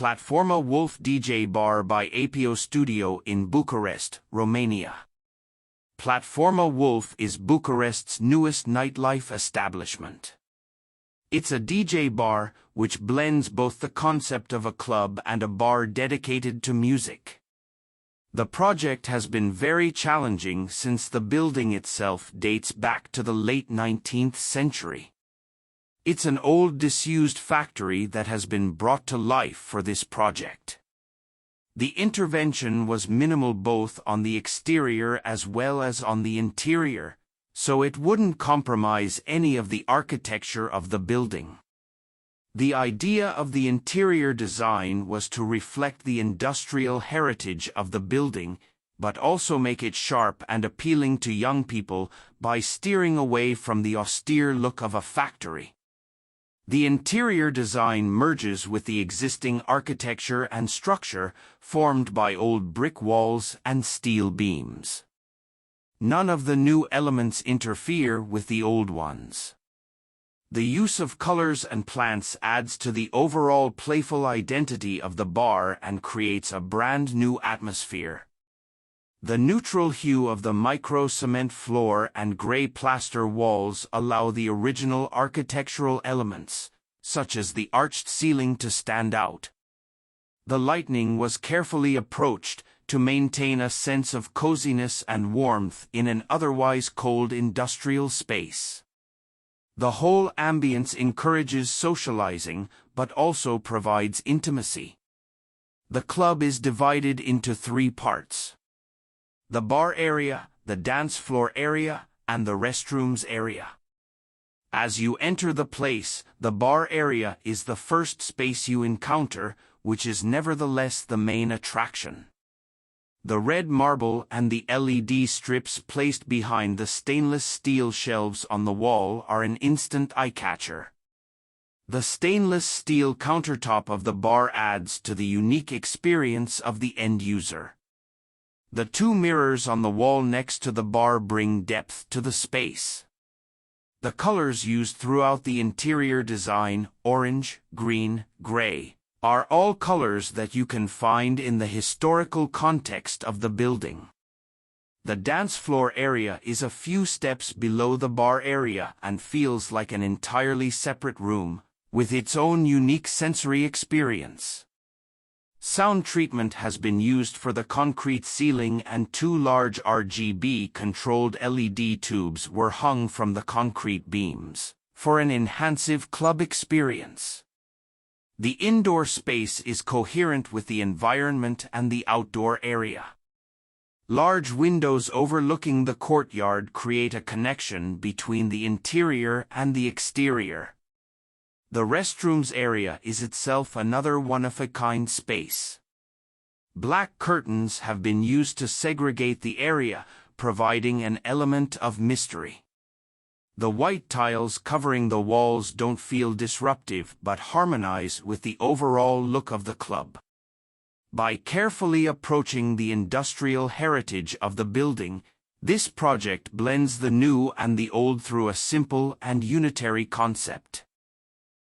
Platforma Wolff DJ Bar by Apio Studio in Bucharest, Romania. Platforma Wolff is Bucharest's newest nightlife establishment. It's a DJ bar which blends both the concept of a club and a bar dedicated to music. The project has been very challenging since the building itself dates back to the late 19th century. It's an old disused factory that has been brought to life for this project. The intervention was minimal both on the exterior as well as on the interior, so it wouldn't compromise any of the architecture of the building. The idea of the interior design was to reflect the industrial heritage of the building, but also make it sharp and appealing to young people by steering away from the austere look of a factory. The interior design merges with the existing architecture and structure formed by old brick walls and steel beams. None of the new elements interfere with the old ones. The use of colors and plants adds to the overall playful identity of the bar and creates a brand new atmosphere. The neutral hue of the micro-cement floor and gray plaster walls allow the original architectural elements, such as the arched ceiling, to stand out. The lighting was carefully approached to maintain a sense of coziness and warmth in an otherwise cold industrial space. The whole ambience encourages socializing, but also provides intimacy. The club is divided into 3 parts: the bar area, the dance floor area, and the restrooms area. As you enter the place, the bar area is the first space you encounter, which is nevertheless the main attraction. The red marble and the LED strips placed behind the stainless steel shelves on the wall are an instant eye-catcher. The stainless steel countertop of the bar adds to the unique experience of the end user. The 2 mirrors on the wall next to the bar bring depth to the space. The colors used throughout the interior design, orange, green, gray, are all colors that you can find in the historical context of the building. The dance floor area is a few steps below the bar area and feels like an entirely separate room, with its own unique sensory experience. Sound treatment has been used for the concrete ceiling, and 2 large RGB-controlled LED tubes were hung from the concrete beams, for an enhanced club experience. The indoor space is coherent with the environment and the outdoor area. Large windows overlooking the courtyard create a connection between the interior and the exterior. The restrooms area is itself another one-of-a-kind space. Black curtains have been used to segregate the area, providing an element of mystery. The white tiles covering the walls don't feel disruptive but harmonize with the overall look of the club. By carefully approaching the industrial heritage of the building, this project blends the new and the old through a simple and unitary concept.